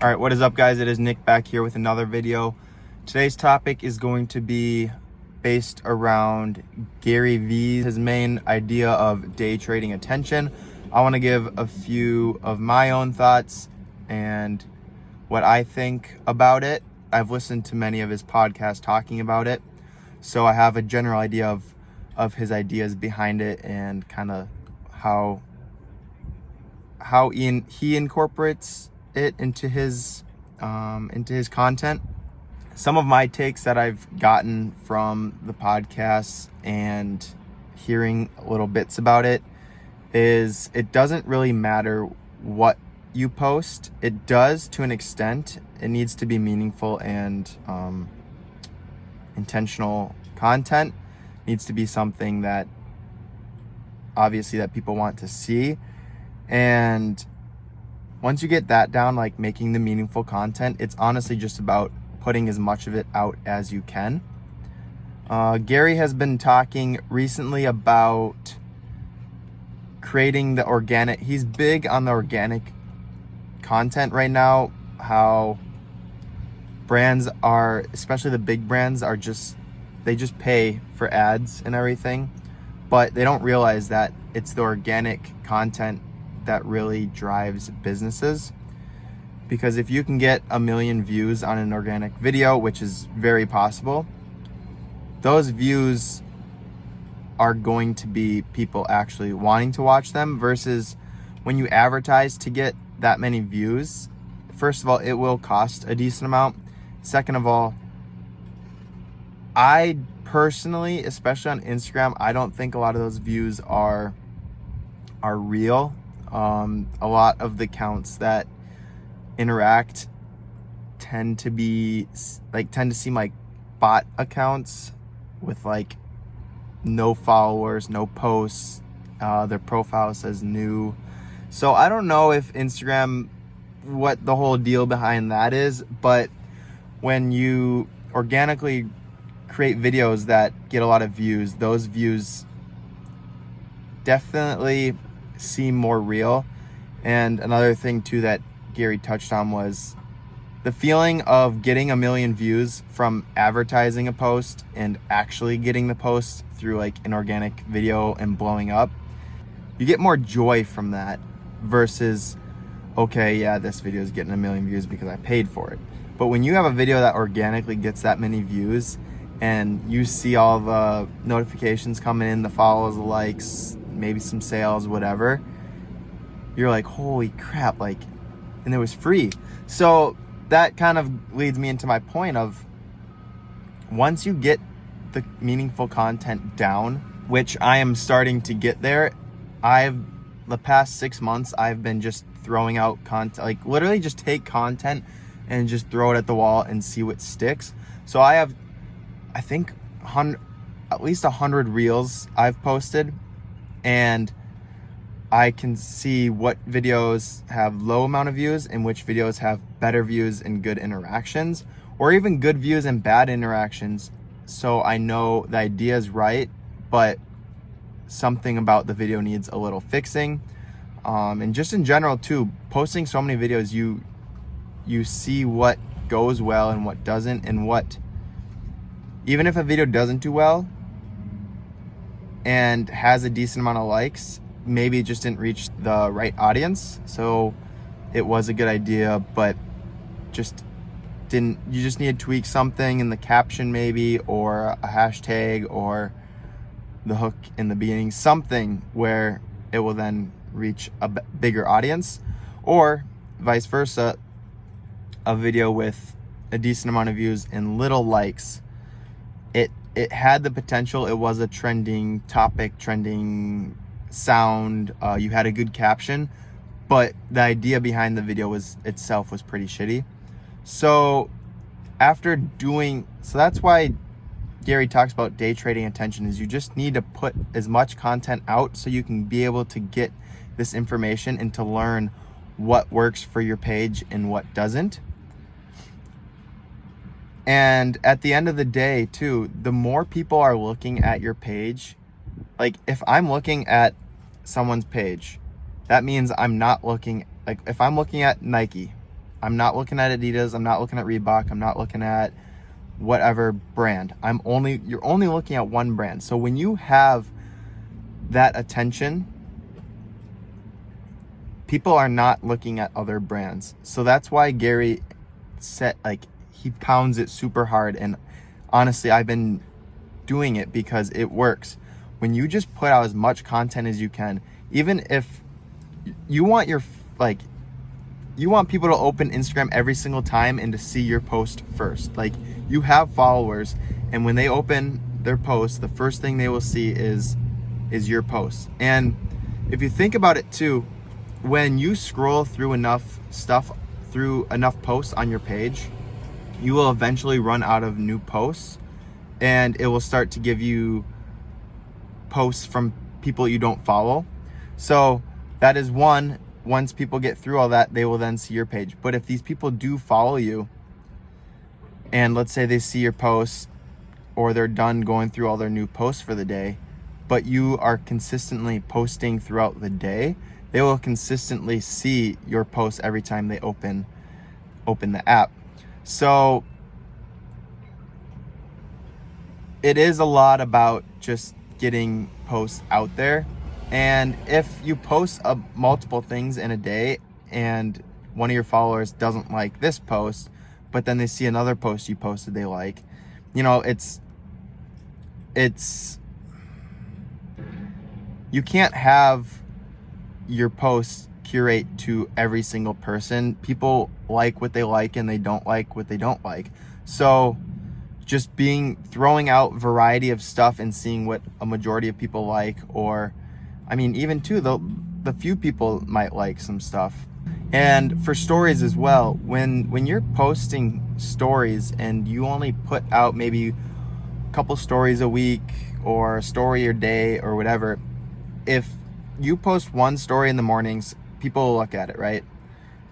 All right, what is up, guys? It is Nick back here with another video. Today's topic is going to be based around Gary Vee, his main idea of day trading attention. I want to give a few of my own thoughts and what I think about it. I've listened to many of his podcasts talking about it, so I have a general idea of his ideas behind it and kind of how he incorporates it into his content. Some of my takes that I've gotten from the podcasts and hearing little bits about it is it doesn't really matter what you post. It does to an extent. It needs to be meaningful and intentional content. It needs to be something that obviously that people want to see. And once you get that down, like making the meaningful content, it's honestly just about putting as much of it out as you can. Gary has been talking recently about creating the organic. He's big on the organic content right now. How brands are, especially the big brands, they just pay for ads and everything, but they don't realize that it's the organic content that really drives businesses. Because if you can get 1 million views on an organic video, which is very possible, those views are going to be people actually wanting to watch them, versus when you advertise to get that many views. First of all, it will cost a decent amount. Second of all, I personally, especially on Instagram, I don't think a lot of those views are real. A lot of the accounts that interact tend to seem like bot accounts with like no followers, no posts. Their profile says new. So I don't know if Instagram, what the whole deal behind that is, but when you organically create videos that get a lot of views, those views definitely seem more real. And another thing too that Gary touched on was the feeling of getting 1 million views from advertising a post and actually getting the post through like an organic video and blowing up. You get more joy from that versus, okay, yeah, this video is getting 1 million views because I paid for it. But when you have a video that organically gets that many views and you see all the notifications coming in, the follows, the likes, maybe some sales, whatever, you're like, holy crap, like, and it was free. So that kind of leads me into my point of, once you get the meaningful content down, which I am starting to get there, the past 6 months, I've been just throwing out content, like literally just take content and just throw it at the wall and see what sticks. So I have, I think, at least 100 reels I've posted, and I can see what videos have low amount of views and which videos have better views and good interactions, or even good views and bad interactions. So I know the idea is right, but something about the video needs a little fixing. And just in general too, posting so many videos, you see what goes well and what doesn't, and what, even if a video doesn't do well and has a decent amount of likes, maybe it just didn't reach the right audience. So it was a good idea, but you just need to tweak something in the caption maybe, or a hashtag, or the hook in the beginning, something where it will then reach a bigger audience. Or vice versa, a video with a decent amount of views and little likes, it had the potential. It was a trending topic, trending sound. You had a good caption, but the idea behind the video itself was pretty shitty. So that's why Gary talks about day trading attention, is you just need to put as much content out so you can be able to get this information and to learn what works for your page and what doesn't. And at the end of the day too, the more people are looking at your page, like if I'm looking at someone's page, that means I'm not looking, like if I'm looking at Nike I'm not looking at Adidas, I'm not looking at Reebok, I'm not looking at whatever brand. You're only looking at one brand. So when you have that attention, people are not looking at other brands. So that's why Gary said, like, he pounds it super hard. And honestly, I've been doing it because it works. When you just put out as much content as you can, even if you want you want people to open Instagram every single time and to see your post first. Like, you have followers, and when they open their post, the first thing they will see is your post. And if you think about it too, when you scroll through enough posts on your page, you will eventually run out of new posts, and it will start to give you posts from people you don't follow. So that is one. Once people get through all that, they will then see your page. But if these people do follow you, and let's say they see your post, or they're done going through all their new posts for the day, but you are consistently posting throughout the day, they will consistently see your posts every time they open the app. So it is a lot about just getting posts out there. And if you post multiple things in a day and one of your followers doesn't like this post, but then they see another post you posted they like, you can't have your posts curate to every single person. People like what they like and they don't like what they don't like. So just throwing out variety of stuff and seeing what a majority of people like, or even too, the few people might like some stuff. And for stories as well, when you're posting stories and you only put out maybe a couple stories a week or a story a day or whatever, if you post one story in the mornings, people will look at it, right?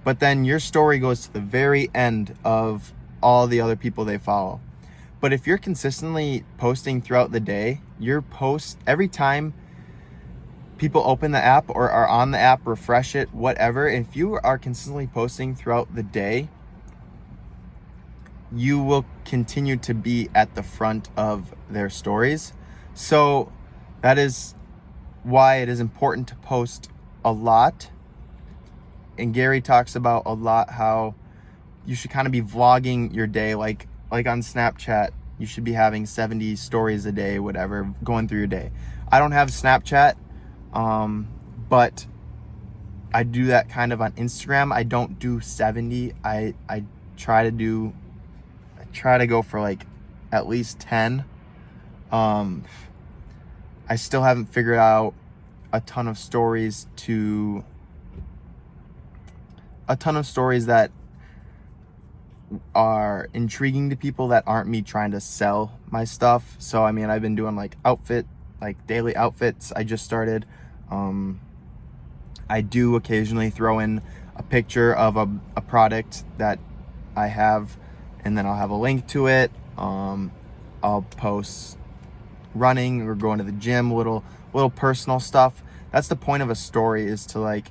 But then your story goes to the very end of all the other people they follow. But if you're consistently posting throughout the day, your post, every time people open the app or are on the app, refresh it, whatever, if you are consistently posting throughout the day, you will continue to be at the front of their stories. So that is why it is important to post a lot. And Gary talks about a lot how you should kind of be vlogging your day, like on Snapchat, you should be having 70 stories a day, whatever, going through your day. I don't have Snapchat, but I do that kind of on Instagram. I don't do 70. I try to go for like at least 10. I still haven't figured out a ton of stories that are intriguing to people that aren't me trying to sell my stuff. So I've been doing like daily outfits. I just started. I do occasionally throw in a picture of a product that I have, and then I'll have a link to it. I'll post running or going to the gym, little personal stuff. That's the point of a story, is to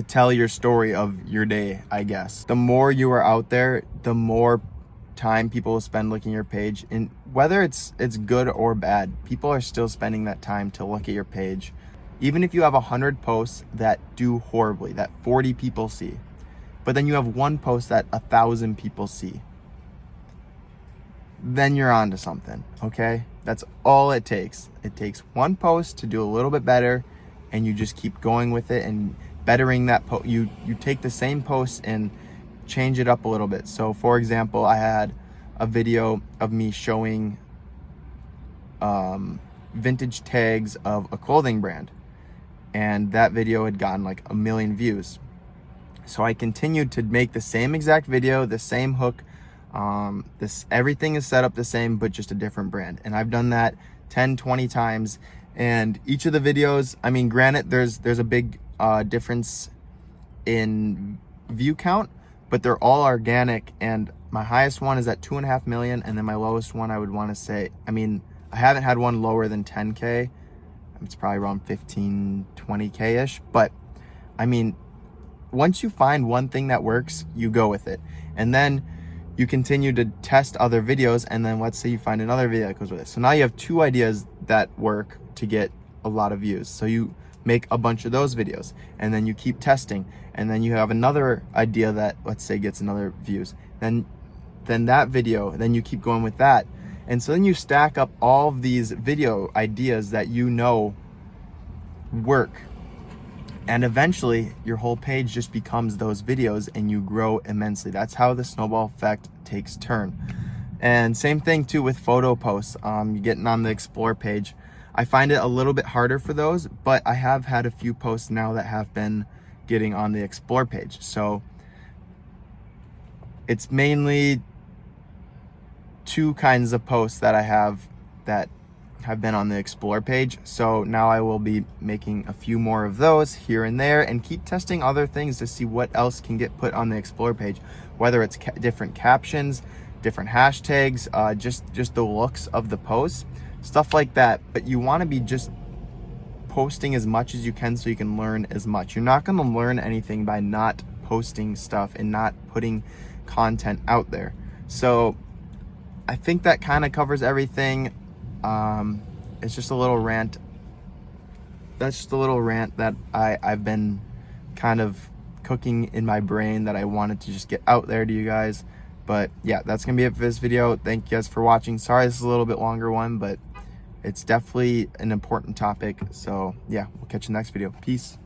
tell your story of your day, I guess. The more you are out there, the more time people will spend looking at your page. And whether it's good or bad, people are still spending that time to look at your page. Even if you have 100 posts that do horribly, that 40 people see, but then you have one post that 1,000 people see, then you're on to something, okay? That's all it takes. It takes one post to do a little bit better, and you just keep going with it and bettering that post. You take the same post and change it up a little bit. So for example, I had a video of me showing vintage tags of a clothing brand, and that video had gotten like 1 million views. So I continued to make the same exact video, the same hook. Everything is set up the same, but just a different brand. And I've done that 10, 20 times. And each of the videos, granted, there's a big difference in view count, but they're all organic. And my highest one is at 2.5 million. And then my lowest one, I would want to say, I haven't had one lower than 10K. It's probably around 15, 20K ish. But once you find one thing that works, you go with it. And then you continue to test other videos, and then let's say you find another video that goes with it. So now you have 2 ideas that work to get a lot of views. So you make a bunch of those videos, and then you keep testing, and then you have another idea that, let's say, gets another views. Then that video, then you keep going with that. And so then you stack up all of these video ideas that you know work. And eventually your whole page just becomes those videos, and you grow immensely. That's how the snowball effect takes turn. And same thing too with photo posts. Getting on the explore page, I find it a little bit harder for those, but I have had a few posts now that have been getting on the explore page. So it's mainly 2 kinds of posts that I have that have been on the explore page. So now I will be making a few more of those here and there, and keep testing other things to see what else can get put on the explore page, whether it's different captions, different hashtags, just the looks of the posts, stuff like that. But you want to be just posting as much as you can so you can learn as much. You're not going to learn anything by not posting stuff and not putting content out there. So I think that kind of covers everything. It's just a little rant. That's just a little rant that I've been kind of cooking in my brain that I wanted to just get out there to you guys. But yeah, that's gonna be it for this video. Thank you guys for watching. Sorry this is a little bit longer one, but it's definitely an important topic. So yeah, we'll catch you in the next video. Peace.